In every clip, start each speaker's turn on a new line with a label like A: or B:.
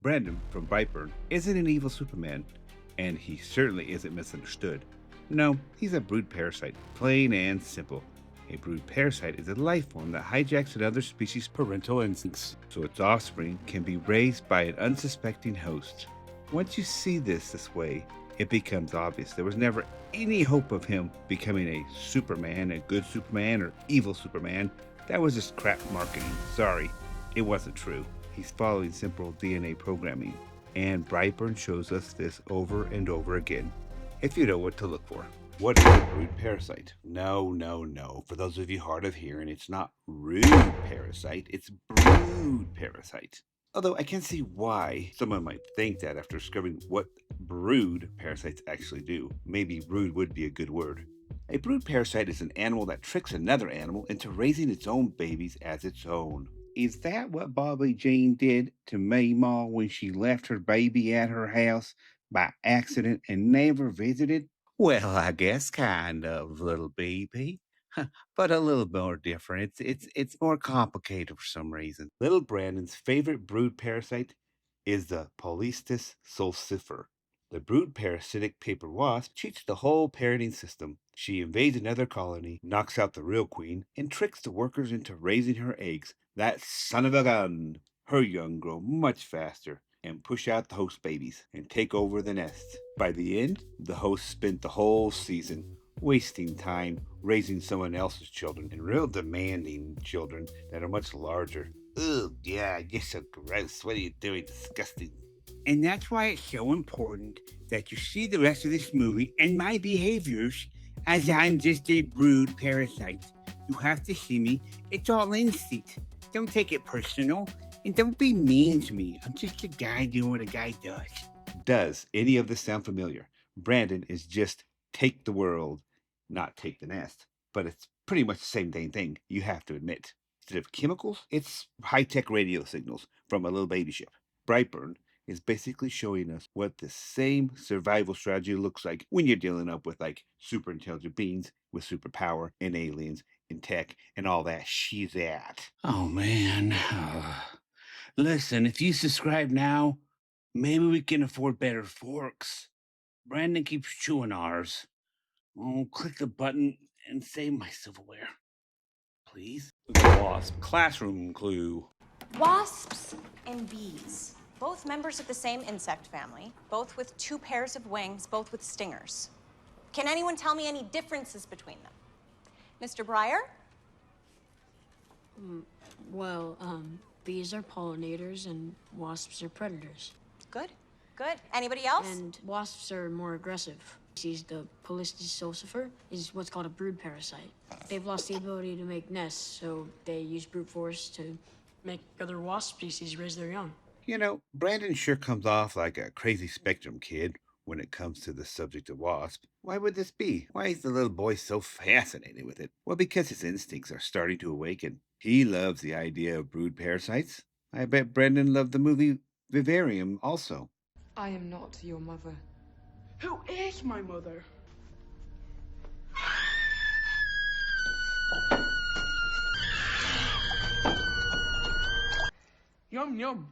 A: Brandon from Brightburn isn't an evil Superman, and he certainly isn't misunderstood. No, he's a brood parasite, plain and simple. A brood parasite is a life form that hijacks another species' parental instincts, so its offspring can be raised by an unsuspecting host. Once you see this way, it becomes obvious there was never any hope of him becoming a Superman, a good Superman, or evil Superman. That was just crap marketing. Sorry, it wasn't true. He's following simple DNA programming, and Brightburn shows us this over and over again, if you know what to look for. What is a brood parasite? No. For those of you hard of hearing, it's not rude parasite, it's brood parasite. Although I can see why someone might think that after discovering what brood parasites actually do. Maybe brood would be a good word. A brood parasite is an animal that tricks another animal into raising its own babies as its own. Is that what Bobby Jean did to Mayma when she left her baby at her house by accident and never visited? Well, I guess kind of, little baby. But a little more different. It's more complicated for some reason. Little Brandon's favorite brood parasite is the Polistes sulcifer. The brood parasitic paper wasp cheats the whole parenting system. She invades another colony, knocks out the real queen, and tricks the workers into raising her eggs. That son of a gun! Her young grow much faster and push out the host babies and take over the nest. By the end, the host spent the whole season wasting time raising someone else's children and real demanding children that are much larger. Ugh, yeah, you're so gross. What are you doing? Disgusting. And that's why it's so important that you see the rest of this movie and my behaviors as I'm just a brood parasite. You have to see me. It's all instinct. Don't take it personal. And don't be mean to me. I'm just a guy doing what a guy does. Does any of this sound familiar? Brandon is just take the world, not take the nest. But it's pretty much the same dang thing, you have to admit. Instead of chemicals, it's high tech radio signals from a little baby ship. Brightburn is basically showing us what the same survival strategy looks like when you're dealing up with like super intelligent beings with superpower and aliens and tech and all that shizat. Oh man. Listen, if you subscribe now, maybe we can afford better forks. Brandon keeps chewing ours. Oh, click the button and save my silverware. Please? The Wasp Classroom Clue.
B: Wasps and bees, both members of the same insect family, both with two pairs of wings, both with stingers. Can anyone tell me any differences between them? Mr. Breyer?
C: Bees are pollinators and wasps are predators.
B: Good. Anybody else?
C: And wasps are more aggressive. The Polistes sulcifer is what's called a brood parasite. They've lost the ability to make nests, so they use brute force to make other wasp species raise their young.
A: You know, Brandon sure comes off like a crazy spectrum kid when it comes to the subject of wasp. Why would this be? Why is the little boy so fascinated with it? Well, because his instincts are starting to awaken. He loves the idea of brood parasites. I bet Brandon loved the movie Vivarium also.
D: I am not your mother. Who is my mother? Yum, yum.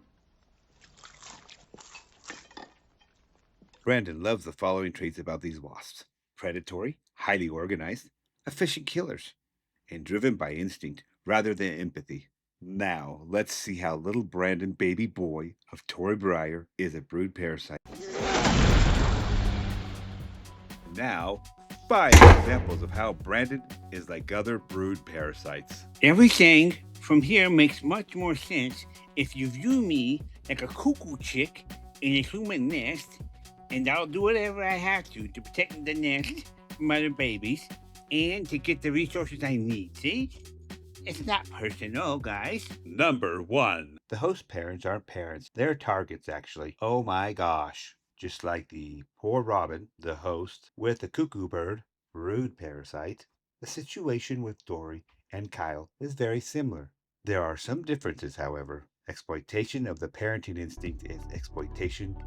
A: Brandon loves the following traits about these wasps: predatory, highly organized, efficient killers, and driven by instinct rather than empathy. Now, let's see how little Brandon, baby boy of Tory Breyer, is a brood parasite. Now, 5 examples of how Brandon is like other brood parasites. Everything from here makes much more sense if you view me like a cuckoo chick in a human nest, and I'll do whatever I have to protect the nest from other babies and to get the resources I need. See? It's not personal, guys. Number 1. The host parents aren't parents. They're targets, actually. Oh my gosh. Just like the poor robin, the host, with the cuckoo bird, brood parasite, the situation with Dory and Kyle is very similar. There are some differences, however. Exploitation of the parenting instinct is exploitation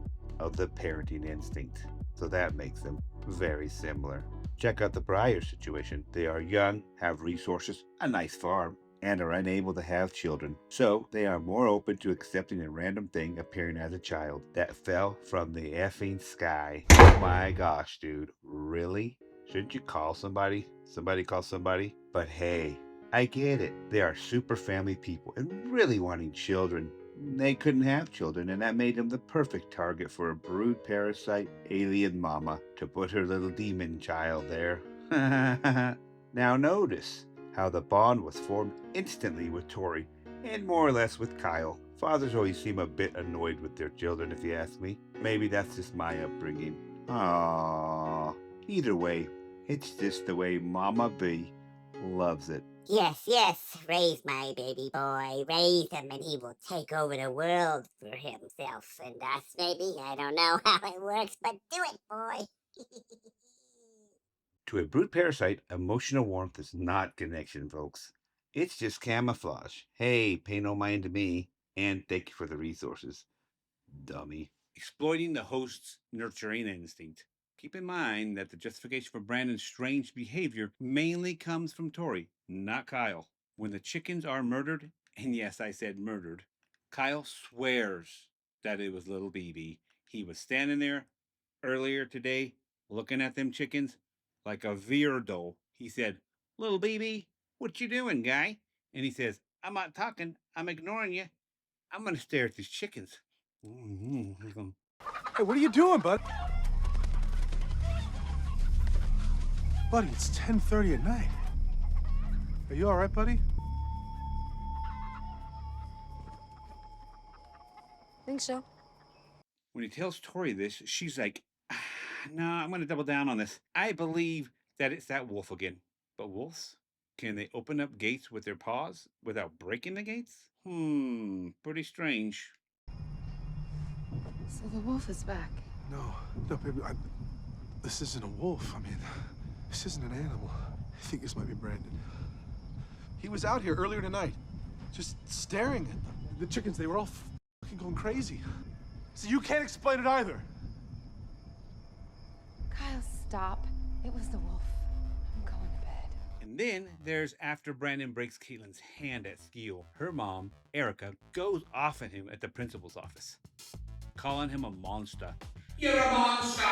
A: of the parenting instinct. So that makes them very similar. Check out the Breyer situation. They are young, have resources, a nice farm, and are unable to have children. So they are more open to accepting a random thing appearing as a child that fell from the effing sky. Oh my gosh, dude. Really? Shouldn't you call somebody? Somebody call somebody? But hey, I get it. They are super family people and really wanting children. They couldn't have children, and that made them the perfect target for a brood parasite alien mama to put her little demon child there. Now notice how the bond was formed instantly with Tori, and more or less with Kyle. Fathers always seem a bit annoyed with their children, if you ask me. Maybe that's just my upbringing. Aww. Either way, it's just the way Mama B loves it.
E: Yes, yes, raise my baby boy. Raise him and he will take over the world for himself and us, maybe. I don't know how it works, but do it, boy.
A: To a brood parasite, emotional warmth is not connection, folks. It's just camouflage. Hey, pay no mind to me, and thank you for the resources, dummy. Exploiting the host's nurturing instinct. Keep in mind that the justification for Brandon's strange behavior mainly comes from Tori, not Kyle. When the chickens are murdered, and yes, I said murdered, Kyle swears that it was little BB. He was standing there earlier today looking at them chickens like a weirdo. He said, "Little BB, what you doing, guy?" And he says, "I'm not talking. I'm ignoring you. I'm going to stare at these chickens."
F: Hey, what are you doing, bud? Buddy, it's 10:30 at night. Are you all right, buddy?
C: Think so.
A: When he tells Tori this, she's like, "No, I'm going to double down on this. I believe that it's that wolf again." But wolves? Can they open up gates with their paws without breaking the gates? Pretty strange.
D: So the wolf is back.
F: No, baby, this isn't a wolf. I mean, this isn't an animal. I think this might be Brandon. He was out here earlier tonight, just staring at them. The chickens, they were all fucking going crazy. So you can't explain it either.
D: Kyle, stop. It was the wolf. I'm going to bed.
A: And then there's after Brandon breaks Caitlin's hand at school. Her mom, Erica, goes off at him at the principal's office, calling him a monster. "You're a monster!"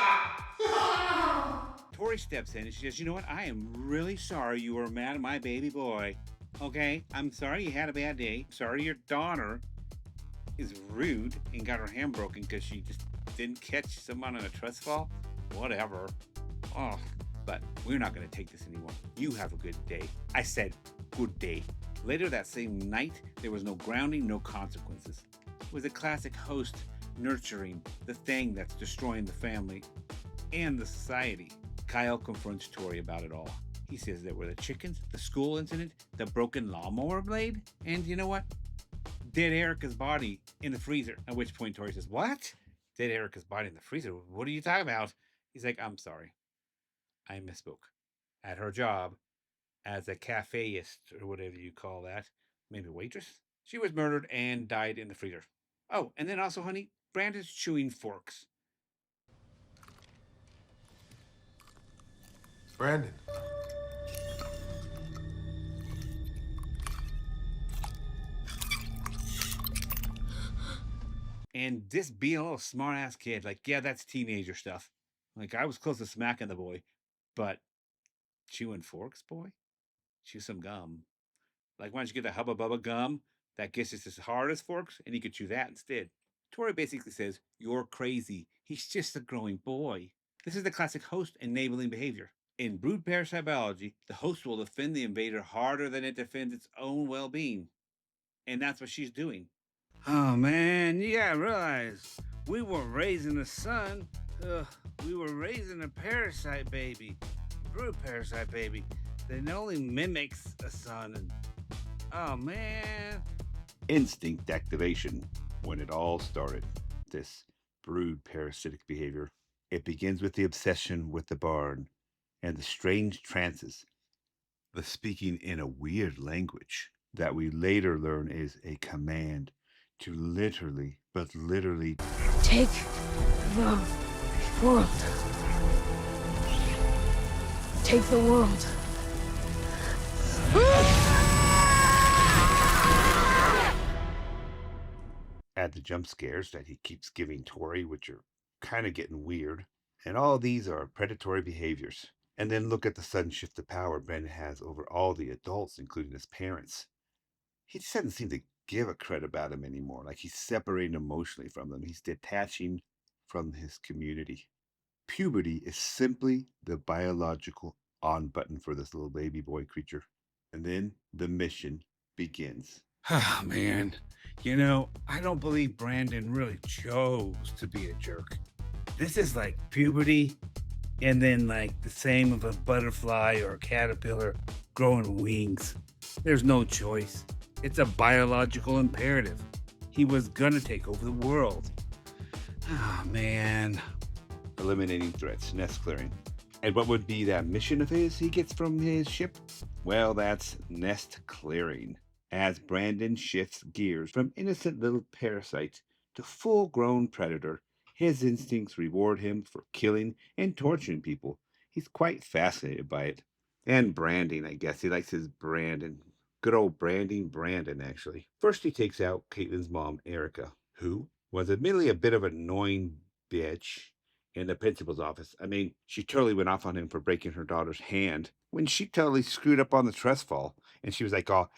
A: Tori steps in and she says, "You know what? I am really sorry you were mad at my baby boy. Okay? I'm sorry you had a bad day. Sorry your daughter is rude and got her hand broken because she just didn't catch someone on a trust fall. Whatever. Oh, but we're not going to take this anymore. You have a good day." I said, good day. Later that same night, there was no grounding, no consequences. It was a classic host nurturing the thing that's destroying the family and the society. Kyle confronts Tori about it all. He says there were the chickens, the school incident, the broken lawnmower blade, and you know what? Dead Erica's body in the freezer. At which point Tori says, "What? Dead Erica's body in the freezer? What are you talking about?" He's like, "I'm sorry. I misspoke. At her job as a cafeist, or whatever you call that, maybe waitress, she was murdered and died in the freezer. Oh, and then also, honey, Brandon's chewing forks."
F: Brandon.
A: And this being a little smart ass kid, like, yeah, that's teenager stuff. Like, I was close to smacking the boy, but chewing forks, boy? Chew some gum. Like, why don't you get the Hubba Bubba gum that gets just as hard as forks, and you could chew that instead? Tori basically says, "You're crazy. He's just a growing boy." This is the classic host enabling behavior. In brood parasite biology, the host will defend the invader harder than it defends its own well-being. And that's what she's doing. "Oh man, you gotta realize, we weren't raising a son. We were raising a parasite baby. Brood parasite baby. That only mimics a son. And oh man." Instinct activation. When it all started, this brood parasitic behavior. It begins with the obsession with the barn and the strange trances, the speaking in a weird language that we later learn is a command to literally, but literally
C: Take the world. Take the world.
A: Add the jump scares that he keeps giving Tori, which are kind of getting weird. And all these are predatory behaviors. And then look at the sudden shift of power Brandon has over all the adults, including his parents. He just doesn't seem to give a crud about him anymore. Like he's separating emotionally from them. He's detaching from his community. Puberty is simply the biological on button for this little baby boy creature. And then the mission begins. Ah, man. I don't believe Brandon really chose to be a jerk. This is like puberty and then like the same of a butterfly or a caterpillar growing wings. There's no choice. It's a biological imperative. He was gonna take over the world. Ah, man. Eliminating threats, nest clearing. And what would be that mission of his he gets from his ship? Well, that's nest clearing. As Brandon shifts gears from innocent little parasite to full-grown predator, his instincts reward him for killing and torturing people. He's quite fascinated by it. And branding, I guess. He likes his Brandon. Good old branding Brandon, actually. First, he takes out Caitlin's mom, Erica, who was admittedly a bit of an annoying bitch in the principal's office. I mean, she totally went off on him for breaking her daughter's hand when she totally screwed up on the trust fall. And she was like, oh,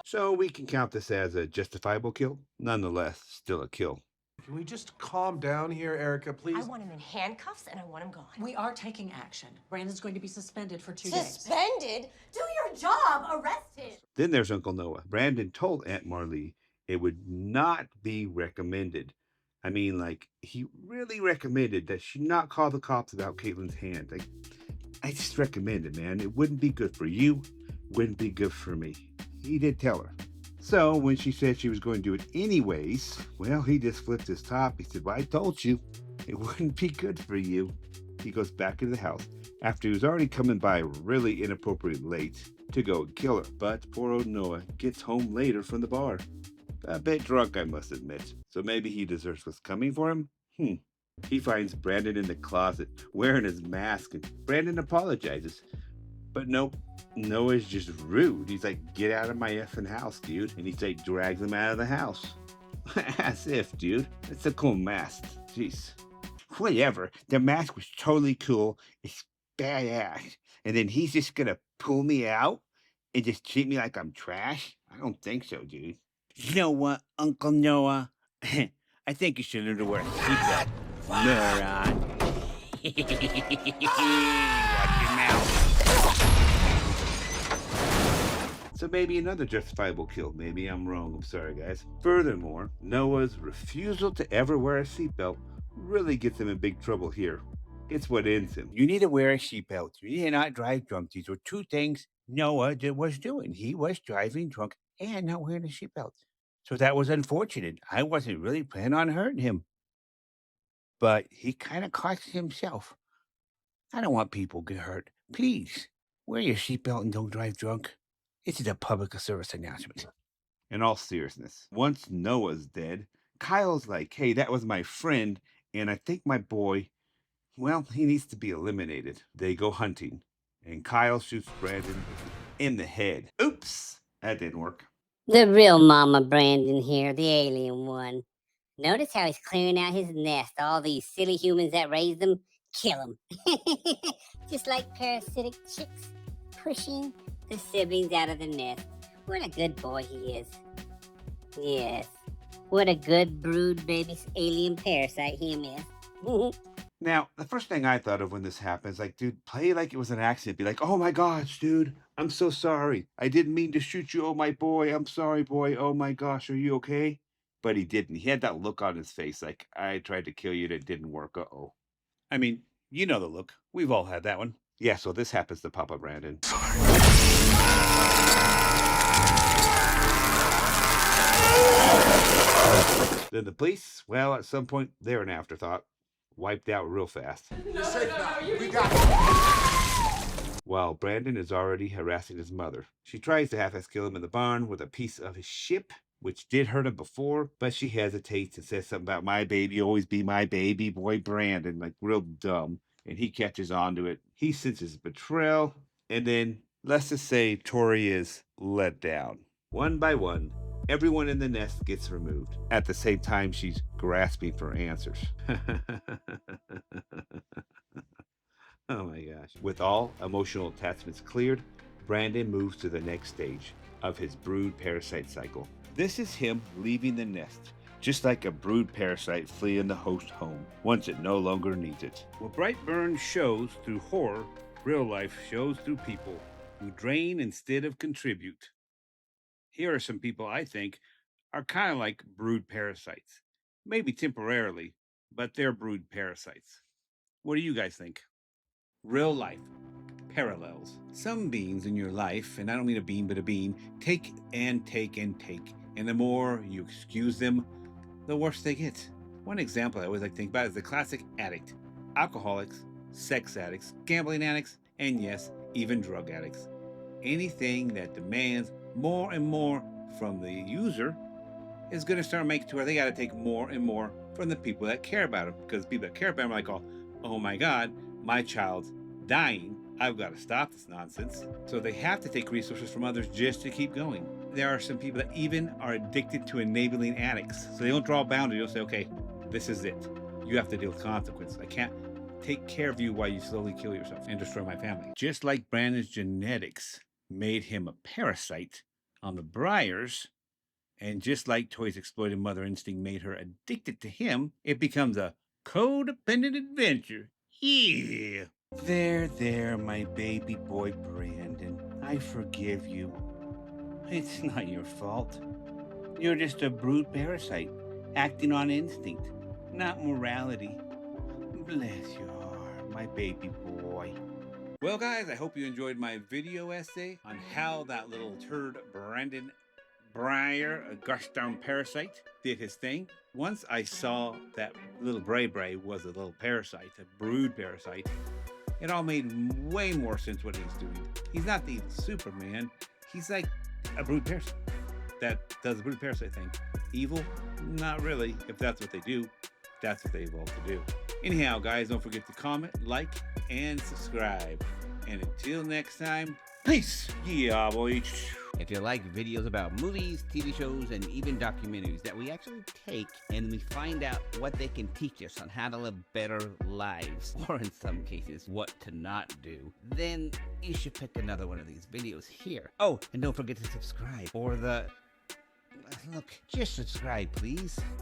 A: so we can count this as a justifiable kill. Nonetheless, still a kill.
F: Can we just calm down here, Erica, please?
G: I want him in handcuffs and I want him gone.
H: We are taking action. Brandon's going to be suspended for 2 days.
G: Suspended? Do your job. Arrest him.
A: Then there's Uncle Noah. Brandon told Aunt Marlee it would not be recommended. I mean, like, he really recommended that she not call the cops about Caitlin's hand. Like, I just recommend it, man. It wouldn't be good for you, wouldn't be good for me. He did tell her. So when she said she was going to do it anyways, well, he just flipped his top. He said, well, I told you it wouldn't be good for you. He goes back into the house after he was already coming by really inappropriately late to go and kill her. But poor old Noah gets home later from the bar. A bit drunk, I must admit. So maybe he deserves what's coming for him? He finds Brandon in the closet wearing his mask, and Brandon apologizes. But nope, Noah's just rude. He's like, get out of my effing house, dude. And he's like, drags him out of the house. As if, dude. It's a cool mask. Jeez. Whatever. The mask was totally cool. It's badass. And then he's just gonna pull me out and just treat me like I'm trash? I don't think so, dude. You know what, Uncle Noah? I think you should learn to wear a seatbelt. Moron. Watch your mouth. So maybe another justifiable kill. Maybe I'm wrong. I'm sorry, guys. Furthermore, Noah's refusal to ever wear a seatbelt really gets him in big trouble here. It's what ends him. You need to wear a seatbelt. You need to not drive drunk. These were two things Noah was doing. He was driving drunk and not wearing a seatbelt. So that was unfortunate. I wasn't really planning on hurting him. But he kind of cost himself. I don't want people to get hurt. Please, wear your seatbelt and don't drive drunk. This is a public service announcement. In all seriousness, once Noah's dead, Kyle's like, hey, that was my friend, and I think my boy, well, he needs to be eliminated. They go hunting, and Kyle shoots Brandon in the head. Oops, that didn't work.
E: The real Mama Brandon here, the alien one. Notice how he's clearing out his nest. All these silly humans that raised him, kill him. Just like parasitic chicks pushing the siblings out of the nest. What a good boy he is. Yes. What a good brood baby alien parasite him is.
A: Now, the first thing I thought of when this happens, like, dude, play like it was an accident. Be like, oh my gosh, dude, I'm so sorry. I didn't mean to shoot you. Oh, my boy. I'm sorry, boy. Oh my gosh, are you okay? But he didn't. He had that look on his face like, I tried to kill you and it didn't work. Uh-oh. I mean, you know the look. We've all had that one. Yeah, so this happens to Papa Brandon. Then the police, well, at some point, they're an afterthought. Wiped out real fast.
F: You're safe now. We got it.
A: While Brandon is already harassing his mother. She tries to half-ass kill him in the barn with a piece of his ship, which did hurt him before, but she hesitates and says something about my baby, always be my baby boy Brandon, like real dumb. And he catches on to it. He senses betrayal, and then let's just say Tori is let down. One by one, Everyone in the nest gets removed. At the same time, she's grasping for answers. Oh my gosh. With all emotional attachments cleared, Brandon moves to the next stage of his brood parasite cycle. This is him leaving the nest, just like a brood parasite fleeing the host home once it no longer needs it. Well, Brightburn shows through horror, real life shows through people who drain instead of contribute. Here are some people I think are kind of like brood parasites. Maybe temporarily, but they're brood parasites. What do you guys think? Real life parallels. Some beings in your life, and I don't mean a bean but a bean, take and take and take. And the more you excuse them, the worse they get. One example I always like to think about is the classic addict. Alcoholics, sex addicts, gambling addicts, and yes, even drug addicts. Anything that demands more and more from the user is going to start making it to where they got to take more and more from the people that care about them. Because people that care about them are like, oh my God, my child's dying. I've got to stop this nonsense. So they have to take resources from others just to keep going. There are some people that even are addicted to enabling addicts. So they don't draw a boundary. They'll say, okay, this is it. You have to deal with consequences. I can't take care of you while you slowly kill yourself and destroy my family. Just like Brandon's genetics made him a parasite on the Breyers, and just like Toy's exploited mother instinct made her addicted to him, it becomes a codependent adventure. Yeah. There, my baby boy Brandon. I forgive you. It's not your fault. You're just a brood parasite, acting on instinct, not morality. Bless your heart, my baby boy. Well, guys, I hope you enjoyed my video essay on how that little turd Brandon Breyer, a gosh darn parasite, did his thing. Once I saw that little Bray was a little parasite, a brood parasite, it all made way more sense what he's doing. He's not the evil Superman. He's like a brood parasite that does the brood parasite thing. Evil? Not really. If that's what they do, that's what they evolved to do. Anyhow, guys, don't forget to comment, like, and subscribe. And until next time, peace! Yeah, boy.
I: If you like videos about movies, TV shows, and even documentaries that we actually take and we find out what they can teach us on how to live better lives, or in some cases, what to not do, then you should pick another one of these videos here. Oh, and don't forget to subscribe, or look, just subscribe, please.